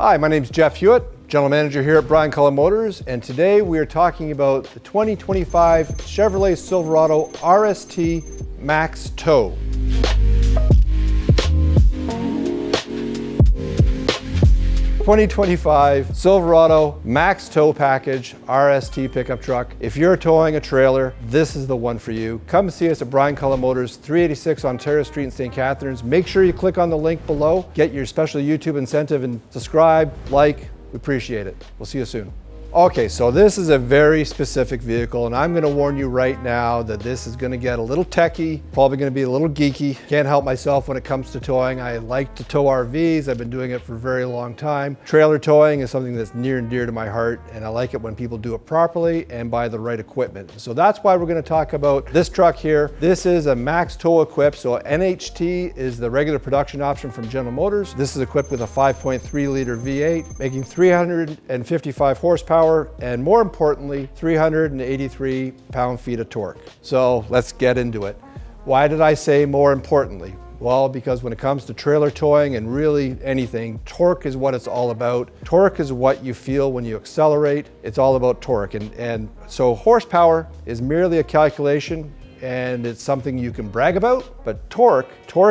Hi, my name is Jeff Hewitt, General Manager here at Brian Cullen Motors, and today we are talking about the 2025 Chevrolet Silverado RST Max Tow. '25 Silverado Max Tow Package RST pickup truck. If you're towing a trailer, this is the one for you. Come see us at Brian Cullen Motors, 386 Ontario Street in St. Catharines. Make sure you click on the link below, get your special YouTube incentive, and subscribe, like. We appreciate it. We'll see you soon. Okay, so this is a very specific vehicle, and I'm gonna warn you right now that this is gonna get a little techie, probably gonna be a little geeky. Can't help myself when it comes to towing. I like to tow RVs. I've been doing it for a very long time. Trailer towing is something that's near and dear to my heart, and I like it when people do it properly and buy the right equipment. So that's why we're gonna talk about this truck here. This is a Max Tow equipped, so NHT is the regular production option from General Motors. This is equipped with a 5.3 liter V8, making 355 horsepower, and more importantly, 383 pound-feet of torque. So let's get into it. Why did I say more importantly? Well, because when it comes to trailer towing and really anything, torque is what it's all about. Torque is what you feel when you accelerate. It's all about torque. And so horsepower is merely a calculation, and it's something you can brag about, but torque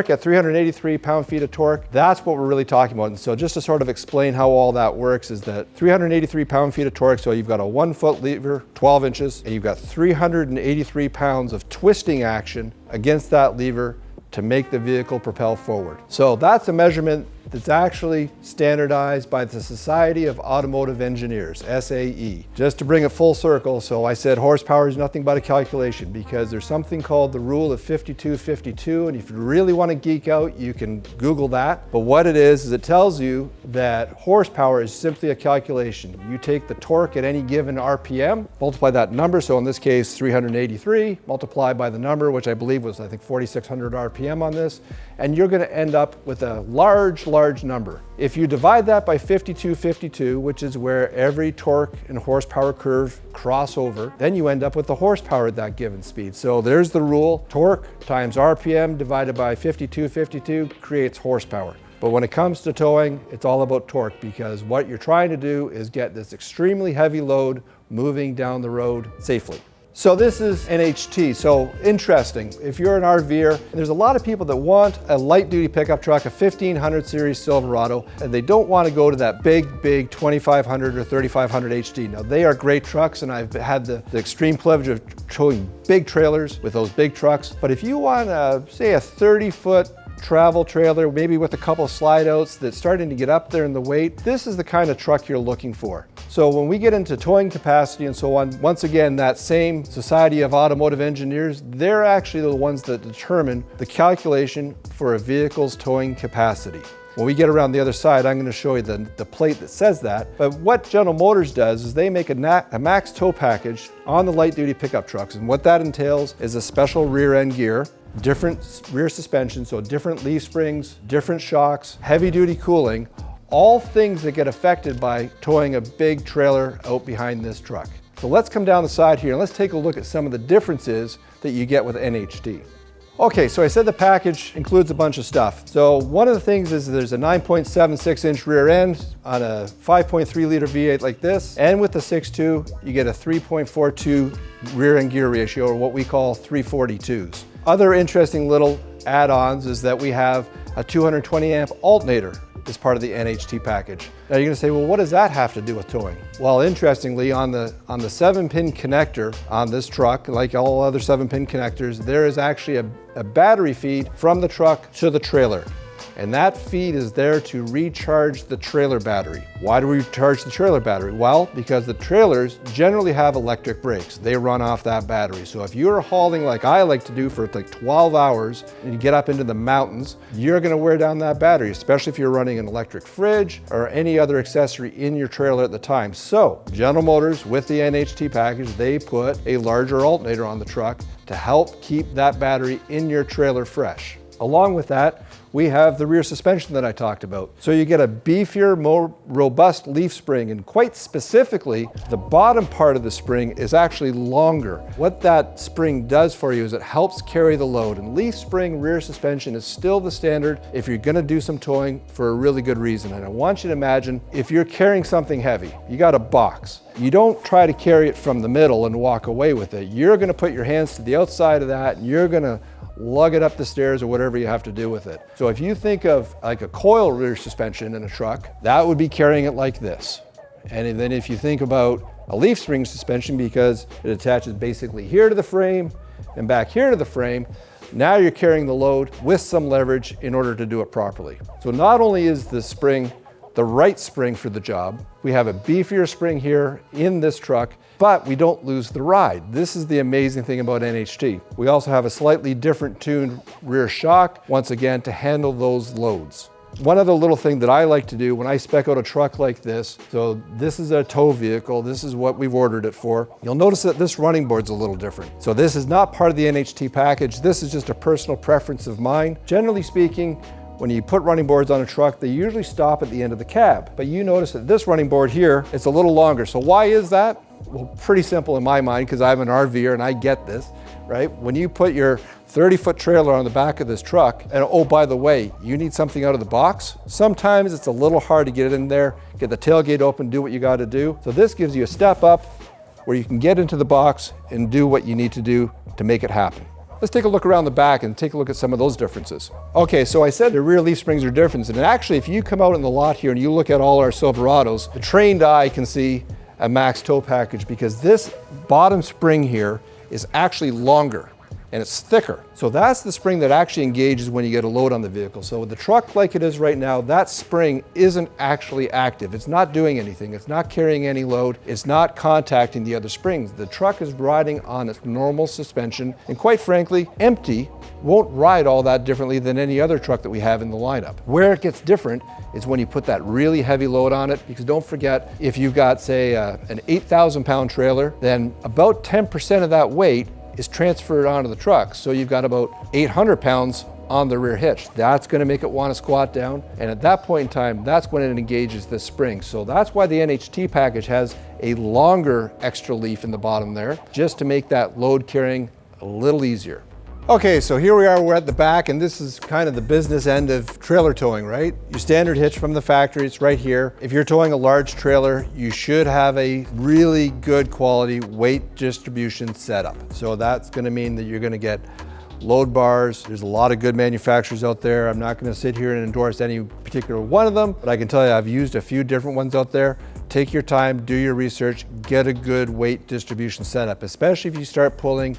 at 383 pound-feet of torque, that's what we're really talking about. And so just to sort of explain how all that works is that 383 pound-feet of torque, so you've got a 1 foot lever, 12 inches, and you've got 383 pounds of twisting action against that lever to make the vehicle propel forward. So that's a measurement that's actually standardized by the Society of Automotive Engineers, SAE. Just to bring it full circle, so I said horsepower is nothing but a calculation because there's something called the rule of 52-52, and if you really want to geek out, you can Google that. But what it is it tells you that horsepower is simply a calculation. You take the torque at any given RPM, multiply that number, so in this case 383, multiply by the number, which I believe was 4,600 RPM on this, and you're going to end up with a large number. If you divide that by 52-52, which is where every torque and horsepower curve cross over, then you end up with the horsepower at that given speed. So there's the rule. Torque times RPM divided by 52-52 creates horsepower. But when it comes to towing, it's all about torque because what you're trying to do is get this extremely heavy load moving down the road safely. So this is NHT, so interesting. If you're an RVer, and there's a lot of people that want a light duty pickup truck, a 1500 series Silverado, and they don't want to go to that big 2500 or 3500 HD. Now they are great trucks, and I've had the extreme privilege of towing big trailers with those big trucks. But if you want say a 30-foot travel trailer, maybe with a couple of slide outs that's starting to get up there in the weight, this is the kind of truck you're looking for. So when we get into towing capacity and so on, once again, that same Society of Automotive Engineers, they're actually the ones that determine the calculation for a vehicle's towing capacity. When we get around the other side, I'm going to show you the plate that says that. But what General Motors does is they make a Max Tow package on the light duty pickup trucks. And what that entails is a special rear end gear, different rear suspension, so different leaf springs, different shocks, heavy duty cooling, all things that get affected by towing a big trailer out behind this truck. So let's come down the side here and let's take a look at some of the differences that you get with NHT. Okay, so I said the package includes a bunch of stuff. So one of the things is there's a 9.76 inch rear end on a 5.3 liter V8 like this, and with the 6.2, you get a 3.42 rear end gear ratio, or what we call 342s. Other interesting little add-ons is that we have a 220 amp alternator as part of the NHT package. Now you're gonna say, well, what does that have to do with towing? Well, interestingly, on the 7-pin connector on this truck, like all other 7-pin connectors, there is actually a battery feed from the truck to the trailer. And that feed is there to recharge the trailer battery. Why do we charge the trailer battery? Well, because the trailers generally have electric brakes. They run off that battery. So if you're hauling like I like to do for like 12 hours and you get up into the mountains, you're gonna wear down that battery, especially if you're running an electric fridge or any other accessory in your trailer at the time. So General Motors, with the NHT package, they put a larger alternator on the truck to help keep that battery in your trailer fresh. Along with that, we have the rear suspension that I talked about. So you get a beefier, more robust leaf spring, and quite specifically, the bottom part of the spring is actually longer. What that spring does for you is it helps carry the load, and leaf spring rear suspension is still the standard if you're gonna do some towing for a really good reason. And I want you to imagine if you're carrying something heavy, you got a box. You don't try to carry it from the middle and walk away with it. You're gonna put your hands to the outside of that, and you're gonna lug it up the stairs or whatever you have to do with it. So if you think of like a coil rear suspension in a truck, that would be carrying it like this. And then if you think about a leaf spring suspension, because it attaches basically here to the frame and back here to the frame, now you're carrying the load with some leverage in order to do it properly. So not only is the spring the right spring for the job, we have a beefier spring here in this truck, but we don't lose the ride. This is the amazing thing about NHT. We also have a slightly different tuned rear shock, once again, to handle those loads. One other little thing that I like to do when I spec out a truck like this, so this is a tow vehicle, this is what we've ordered it for. You'll notice that this running board's a little different. So this is not part of the NHT package, this is just a personal preference of mine. Generally speaking, when you put running boards on a truck, they usually stop at the end of the cab. But you notice that this running board here, it's a little longer. So why is that? Well, pretty simple in my mind, because I'm an RVer and I get this, right? When you put your 30-foot trailer on the back of this truck, and oh, by the way, you need something out of the box, sometimes it's a little hard to get it in there, get the tailgate open, do what you gotta do. So this gives you a step up where you can get into the box and do what you need to do to make it happen. Let's take a look around the back and take a look at some of those differences. Okay, so I said the rear leaf springs are different, and actually if you come out in the lot here and you look at all our Silverados, the trained eye can see a max tow package because this bottom spring here is actually longer and it's thicker. So that's the spring that actually engages when you get a load on the vehicle. So with the truck like it is right now, that spring isn't actually active. It's not doing anything. It's not carrying any load. It's not contacting the other springs. The truck is riding on its normal suspension, and quite frankly, empty won't ride all that differently than any other truck that we have in the lineup. Where it gets different is when you put that really heavy load on it, because don't forget, if you've got, say, an 8,000-pound trailer, then about 10% of that weight is transferred onto the truck. So you've got about 800 pounds on the rear hitch. That's gonna make it wanna squat down. And at that point in time, that's when it engages this spring. So that's why the NHT package has a longer extra leaf in the bottom there, just to make that load carrying a little easier. Okay, so here we are, we're at the back, and this is kind of the business end of trailer towing, right? Your standard hitch from the factory, it's right here. If you're towing a large trailer, you should have a really good quality weight distribution setup. So that's gonna mean that you're gonna get load bars. There's a lot of good manufacturers out there. I'm not gonna sit here and endorse any particular one of them, but I can tell you I've used a few different ones out there. Take your time, do your research, get a good weight distribution setup, especially if you start pulling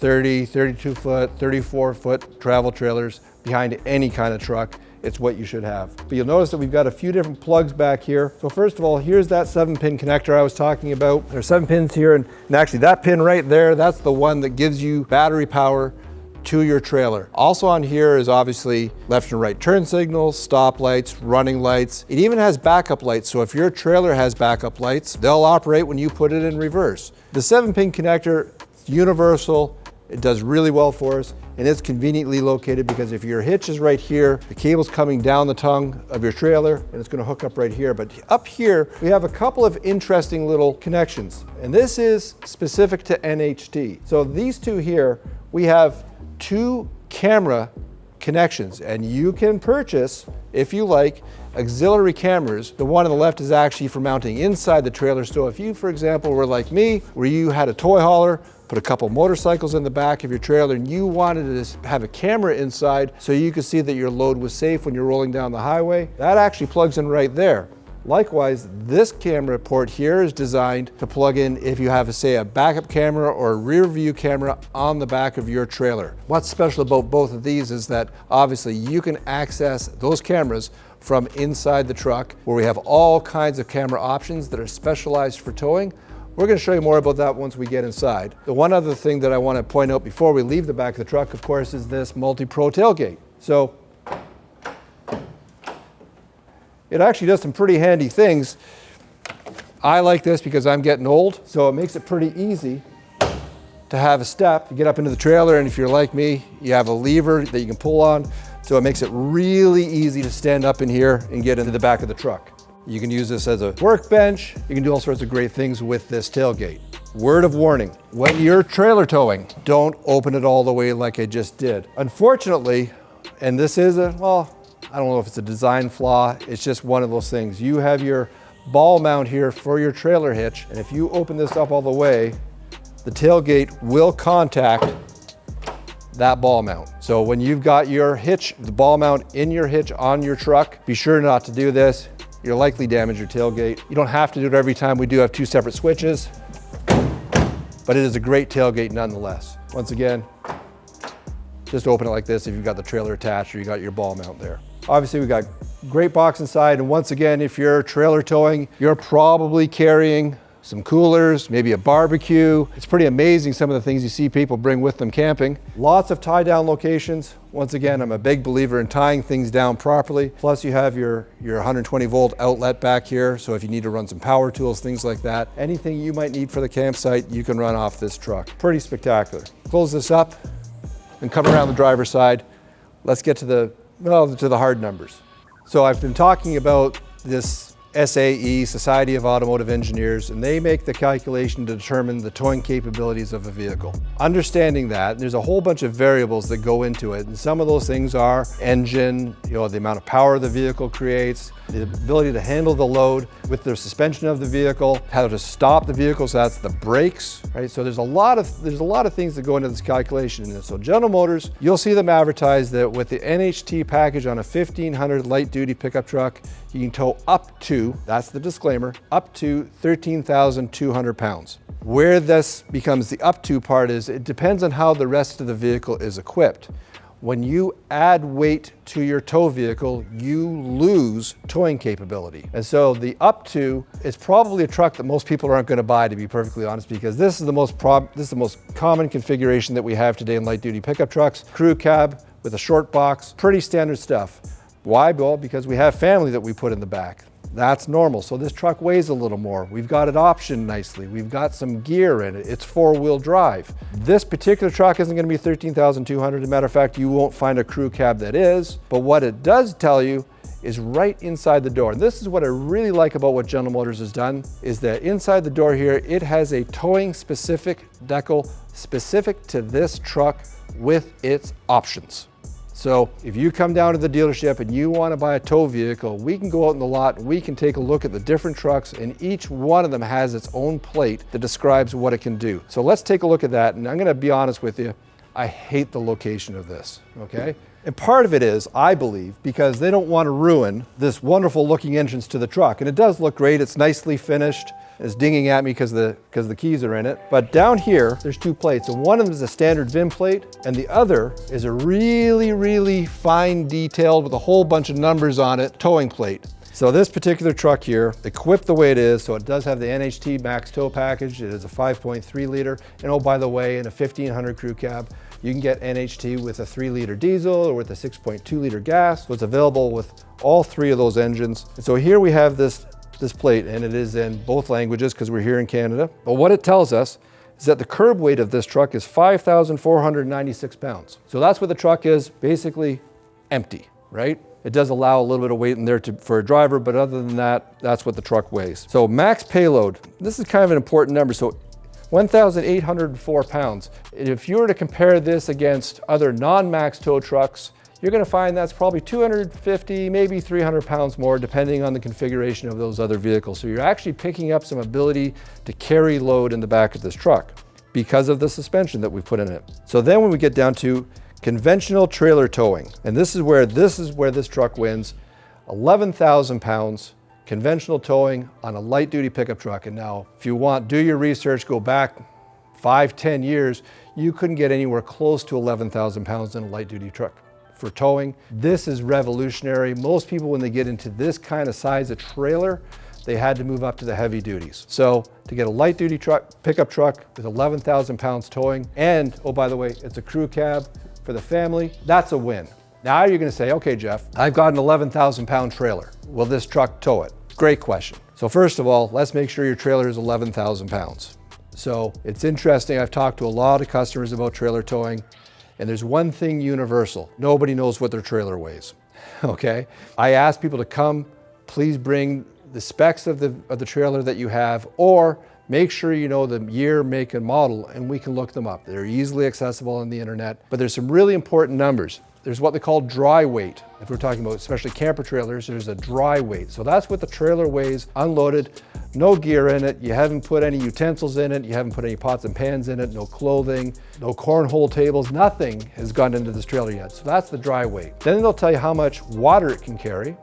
30, 32 foot, 34 foot travel trailers behind any kind of truck. It's what you should have. But you'll notice that we've got a few different plugs back here. So first of all, here's that 7-pin connector I was talking about. There's 7 pins here, and actually that pin right there, that's the one that gives you battery power to your trailer. Also on here is obviously left and right turn signals, stop lights, running lights. It even has backup lights, so if your trailer has backup lights, they'll operate when you put it in reverse. The 7-pin connector, universal, it does really well for us, and it's conveniently located because if your hitch is right here, the cable's coming down the tongue of your trailer and it's gonna hook up right here. But up here, we have a couple of interesting little connections, and this is specific to NHT. So these two here, we have 2 camera connections, and you can purchase, if you like, auxiliary cameras. The one on the left is actually for mounting inside the trailer. So if you, for example, were like me, where you had a toy hauler, put a couple motorcycles in the back of your trailer, and you wanted to have a camera inside so you could see that your load was safe when you're rolling down the highway, that actually plugs in right there. Likewise, this camera port here is designed to plug in if you have, say, a backup camera or a rear view camera on the back of your trailer. What's special about both of these is that obviously you can access those cameras from inside the truck, where we have all kinds of camera options that are specialized for towing. We're going to show you more about that once we get inside. The one other thing that I want to point out before we leave the back of the truck, of course, is this multi-pro tailgate. So it actually does some pretty handy things. I like this because I'm getting old, so it makes it pretty easy to have a step. You get up into the trailer, and if you're like me, you have a lever that you can pull on, so it makes it really easy to stand up in here and get into the back of the truck. You can use this as a workbench. You can do all sorts of great things with this tailgate. Word of warning, when you're trailer towing, don't open it all the way like I just did. Unfortunately, and this is well, I don't know if it's a design flaw, it's just one of those things. You have your ball mount here for your trailer hitch, and if you open this up all the way, the tailgate will contact that ball mount. So when you've got your hitch, the ball mount in your hitch on your truck, be sure not to do this. You'll likely damage your tailgate. You don't have to do it every time. We do have 2 separate switches, but it is a great tailgate nonetheless. Once again, just open it like this if you've got the trailer attached or you got your ball mount there. Obviously, we got great box inside, and once again, if you're trailer towing, you're probably carrying some coolers, maybe a barbecue. It's pretty amazing some of the things you see people bring with them camping. Lots of tie down locations. Once again, I'm a big believer in tying things down properly. Plus you have your 120 volt outlet back here, so if you need to run some power tools, things like that, anything you might need for the campsite, you can run off this truck. Pretty spectacular. Close this up and come around the driver's side. Let's get to the hard numbers. So I've been talking about this SAE, Society of Automotive Engineers, and they make the calculation to determine the towing capabilities of a vehicle. Understanding that, there's a whole bunch of variables that go into it, and some of those things are engine, the amount of power the vehicle creates, the ability to handle the load with the suspension of the vehicle, how to stop the vehicle, so that's the brakes, right? So there's a lot of things that go into this calculation. And so General Motors, you'll see them advertise that with the NHT package on a 1500 light duty pickup truck, you can tow up to, that's the disclaimer, up to 13,200 pounds. Where this becomes the up to part is it depends on how the rest of the vehicle is equipped. When you add weight to your tow vehicle, you lose towing capability. And so the up to is probably a truck that most people aren't going to buy, to be perfectly honest, because this is the most common configuration that we have today in light duty pickup trucks. Crew cab with a short box, pretty standard stuff. Why? Well, because we have family that we put in the back. That's normal. So this truck weighs a little more. We've got it optioned nicely. We've got some gear in it. It's 4-wheel drive. This particular truck isn't going to be 13,200. As a matter of fact, you won't find a crew cab that is. But what it does tell you is right inside the door. And this is what I really like about what General Motors has done, is that inside the door here, it has a towing specific decal specific to this truck with its options. So if you come down to the dealership and you want to buy a tow vehicle, we can go out in the lot and we can take a look at the different trucks, and each one of them has its own plate that describes what it can do. So let's take a look at that, and I'm going to be honest with you, I hate the location of this, okay? And part of it is, I believe, because they don't want to ruin this wonderful looking entrance to the truck. And it does look great, it's nicely finished. It's dinging at me because the keys are in it. But down here, there's 2 plates. And one of them is a standard VIN plate, and the other is a really, really fine detailed with a whole bunch of numbers on it, towing plate. So this particular truck here, equipped the way it is, so it does have the NHT Max Tow package. It is a 5.3 liter. And oh, by the way, in a 1500 crew cab, you can get NHT with a 3-liter diesel or with a 6.2 liter gas. So it's available with all 3 of those engines. And so here we have this plate, and it is in both languages because we're here in Canada. But what it tells us is that the curb weight of this truck is 5,496 pounds. So that's what the truck is, basically empty, right? It does allow a little bit of weight in there for a driver, but other than that, that's what the truck weighs. So max payload, this is kind of an important number. So 1,804 pounds. If you were to compare this against other non-max tow trucks, you're going to find that's probably 250, maybe 300 pounds more, depending on the configuration of those other vehicles. So you're actually picking up some ability to carry load in the back of this truck because of the suspension that we put in it. So then when we get down to conventional trailer towing, and this is where this truck wins, 11,000 pounds, conventional towing on a light duty pickup truck. And now, if you want, do your research, go back 5-10 years, you couldn't get anywhere close to 11,000 pounds in a light duty truck for towing. This is revolutionary. Most people, when they get into this kind of size of trailer, they had to move up to the heavy duties. So to get a light duty pickup truck with 11,000 pounds towing, and oh, by the way, it's a crew cab for the family, that's a win. Now you're gonna say, okay, Jeff, I've got an 11,000 pound trailer. Will this truck tow it? Great question. So first of all, let's make sure your trailer is 11,000 pounds. So it's interesting, I've talked to a lot of customers about trailer towing, and there's one thing universal. Nobody knows what their trailer weighs, okay? I ask people to come, please bring the specs of the trailer that you have, or make sure you know the year, make, and model, and we can look them up. They're easily accessible on the internet, but there's some really important numbers. There's what they call dry weight. If we're talking about especially camper trailers, there's a dry weight. So that's what the trailer weighs unloaded, no gear in it, you haven't put any utensils in it, you haven't put any pots and pans in it, no clothing, no cornhole tables, nothing has gone into this trailer yet. So that's the dry weight. Then they'll tell you how much water it can carry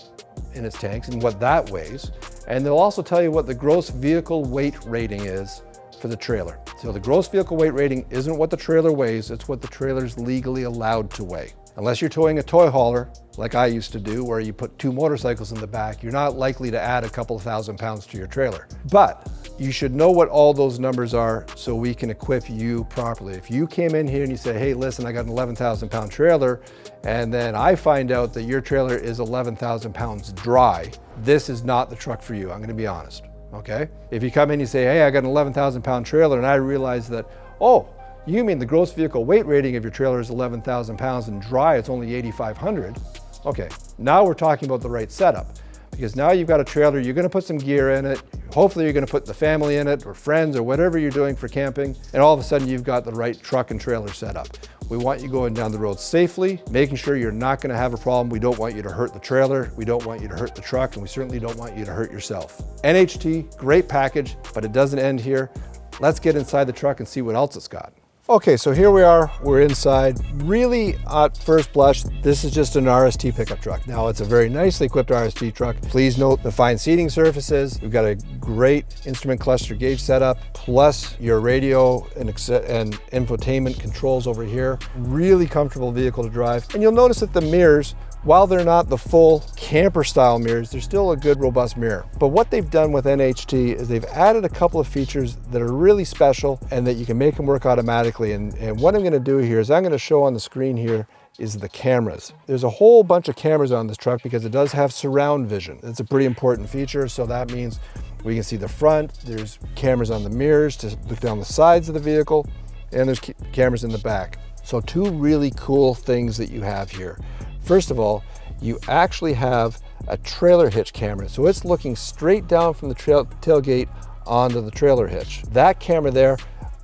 in its tanks and what that weighs. And they'll also tell you what the gross vehicle weight rating is for the trailer. So the gross vehicle weight rating isn't what the trailer weighs, it's what the trailer's legally allowed to weigh. Unless you're towing a toy hauler, like I used to do, where you put 2 motorcycles in the back, you're not likely to add a couple of thousand pounds to your trailer. But you should know what all those numbers are so we can equip you properly. If you came in here and you say, hey, listen, I got an 11,000 pound trailer, and then I find out that your trailer is 11,000 pounds dry, this is not the truck for you, I'm gonna be honest, okay? If you come in and you say, hey, I got an 11,000 pound trailer, and I realize that, oh, you mean the gross vehicle weight rating of your trailer is 11,000 pounds and dry it's only 8,500. Okay, now we're talking about the right setup, because now you've got a trailer, you're gonna put some gear in it, hopefully you're gonna put the family in it or friends or whatever you're doing for camping, and all of a sudden you've got the right truck and trailer setup. We want you going down the road safely, making sure you're not gonna have a problem. We don't want you to hurt the trailer, we don't want you to hurt the truck, and we certainly don't want you to hurt yourself. NHT, great package, but it doesn't end here. Let's get inside the truck and see what else it's got. Okay, so here we are, we're inside. Really, at first blush, this is just an RST pickup truck. Now, it's a very nicely equipped RST truck. Please note the fine seating surfaces. We've got a great instrument cluster gauge setup, plus your radio and infotainment controls over here. Really comfortable vehicle to drive. And you'll notice that the mirrors, while they're not the full camper style mirrors, they're still a good robust mirror. But what they've done with NHT is they've added a couple of features that are really special and that you can make them work automatically. And what I'm gonna do here is I'm gonna show on the screen here is the cameras. There's a whole bunch of cameras on this truck because it does have surround vision. It's a pretty important feature. So that means we can see the front, there's cameras on the mirrors to look down the sides of the vehicle, and there's cameras in the back. So 2 really cool things that you have here. First of all, you actually have a trailer hitch camera. So it's looking straight down from the tailgate onto the trailer hitch. That camera there,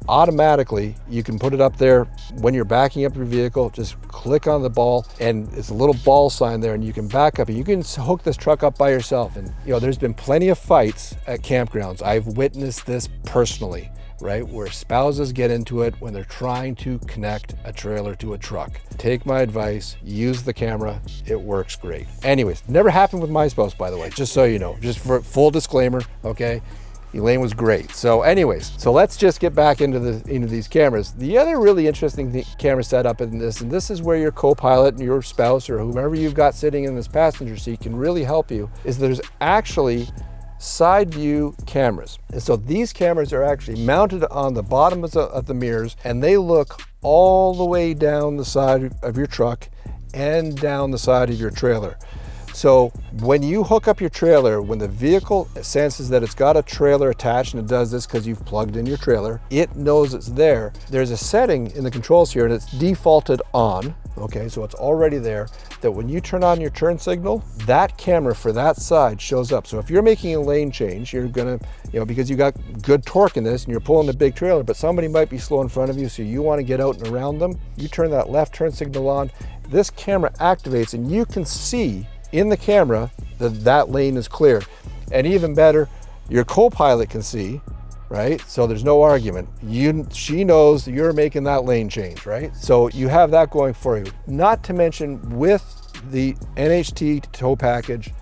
automatically, you can put it up there when you're backing up your vehicle, just click on the ball and it's a little ball sign there and you can back up and you can hook this truck up by yourself. And you know, there's been plenty of fights at campgrounds. I've witnessed this personally, right? Where spouses get into it when they're trying to connect a trailer to a truck. Take my advice, use the camera, it works great. Anyways, never happened with my spouse, by the way, just so you know, just for full disclaimer, okay? Elaine was great. So anyways, so let's just get back into these cameras. The other really interesting camera setup in this, and this is where your co-pilot and your spouse or whomever you've got sitting in this passenger seat can really help you, is there's actually side view cameras. And so these cameras are actually mounted on the bottom of the mirrors, and they look all the way down the side of your truck and down the side of your trailer. So when you hook up your trailer, when the vehicle senses that it's got a trailer attached, and it does this because you've plugged in your trailer, it knows it's there. There's a setting in the controls here and it's defaulted on, okay, so it's already there, that when you turn on your turn signal, that camera for that side shows up. So if you're making a lane change, you're gonna, you know, because you got good torque in this and you're pulling a big trailer, but somebody might be slow in front of you, so you wanna get out and around them, you turn that left turn signal on, this camera activates and you can see in the camera that lane is clear. And even better, your co-pilot can see, right? So there's no argument. She knows you're making that lane change, right? So you have that going for you. Not to mention with the NHT tow package,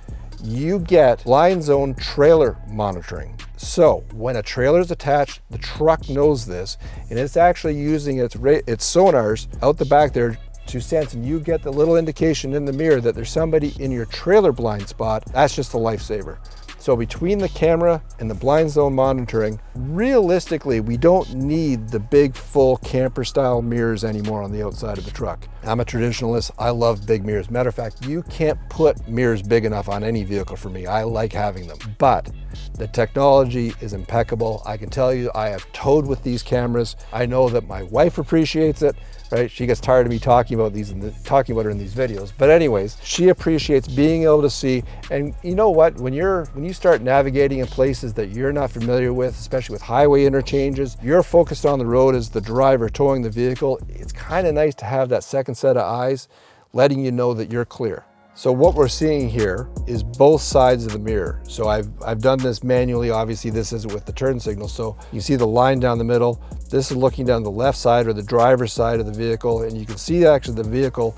you get line zone trailer monitoring. So when a trailer is attached, the truck knows this, and it's actually using its sonars out the back there to sense, and you get the little indication in the mirror that there's somebody in your trailer blind spot. That's just a lifesaver. So between the camera and the blind zone monitoring, realistically, we don't need the big full camper style mirrors anymore on the outside of the truck. I'm a traditionalist. I love big mirrors. Matter of fact, you can't put mirrors big enough on any vehicle for me. I like having them, but the technology is impeccable. I can tell you, I have towed with these cameras. I know that my wife appreciates it, right? She gets tired of me talking about her in these videos. But anyways, she appreciates being able to see. And you know what? When you start navigating in places that you're not familiar with, especially with highway interchanges, you're focused on the road as the driver towing the vehicle. It's kind of nice to have that second set of eyes letting you know that you're clear. So what we're seeing here is both sides of the mirror. So I've done this manually. Obviously this isn't with the turn signal. So you see the line down the middle. This is looking down the left side or the driver's side of the vehicle. And you can see actually the vehicle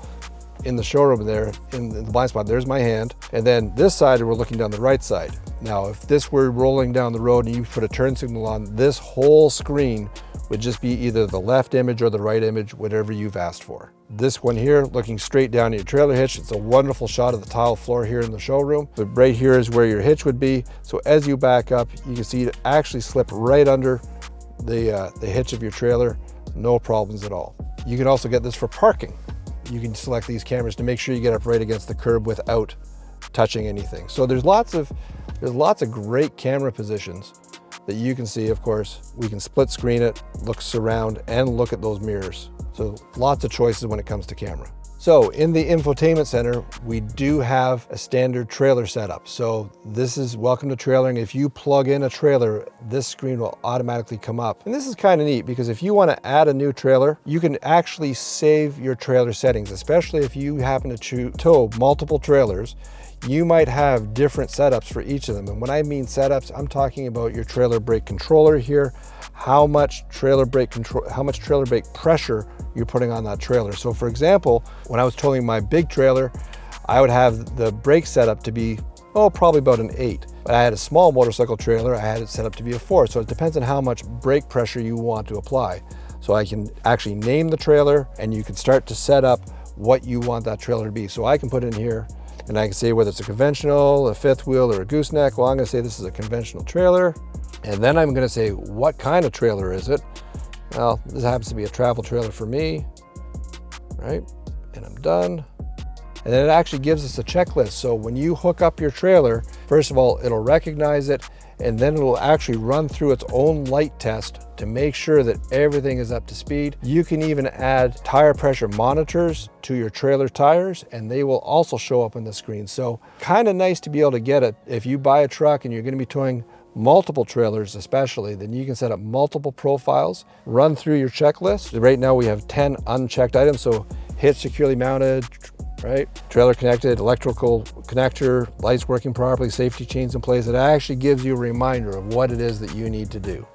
in the showroom there in the blind spot. There's my hand. And then this side, we're looking down the right side. Now, if this were rolling down the road and you put a turn signal on, this whole screen would just be either the left image or the right image, whatever you've asked for. This one here, looking straight down at your trailer hitch, it's a wonderful shot of the tile floor here in the showroom. But right here is where your hitch would be. So as you back up, you can see it actually slip right under the hitch of your trailer, no problems at all. You can also get this for parking. You can select these cameras to make sure you get up right against the curb without touching anything. So there's lots of great camera positions that you can see. Of course, we can split screen it, look surround, and look at those mirrors. So lots of choices when it comes to camera. So in the infotainment center, we do have a standard trailer setup. So this is welcome to trailering. If you plug in a trailer, this screen will automatically come up. And this is kind of neat because if you want to add a new trailer, you can actually save your trailer settings, especially if you happen to tow multiple trailers. You might have different setups for each of them. And when I mean setups, I'm talking about your trailer brake controller here, how much trailer brake pressure you're putting on that trailer. So for example, when I was towing my big trailer, I would have the brake setup to be, probably about an 8. But I had a small motorcycle trailer, I had it set up to be a 4. So it depends on how much brake pressure you want to apply. So I can actually name the trailer and you can start to set up what you want that trailer to be. So I can put in here, and I can say whether it's a conventional, a fifth wheel, or a gooseneck. Well, I'm gonna say this is a conventional trailer. And then I'm gonna say, what kind of trailer is it? Well, this happens to be a travel trailer for me, right? And I'm done. And then it actually gives us a checklist. So when you hook up your trailer, first of all, it'll recognize it, and then it'll actually run through its own light test to make sure that everything is up to speed. You can even add tire pressure monitors to your trailer tires, and they will also show up on the screen. So kind of nice to be able to get it. If you buy a truck and you're going to be towing multiple trailers especially, then you can set up multiple profiles, run through your checklist. Right now we have 10 unchecked items. So hitch securely mounted, right? Trailer connected, electrical connector, lights working properly, safety chains in place. It actually gives you a reminder of what it is that you need to do.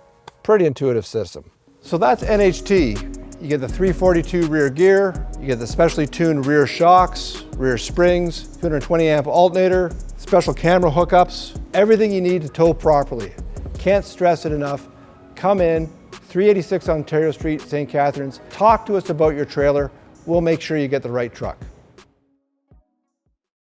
Pretty intuitive system. So that's NHT. You get the 342 rear gear, you get the specially tuned rear shocks, rear springs, 220 amp alternator, special camera hookups, everything you need to tow properly. Can't stress it enough. Come in, 386 Ontario Street, St. Catharines. Talk to us about your trailer. We'll make sure you get the right truck.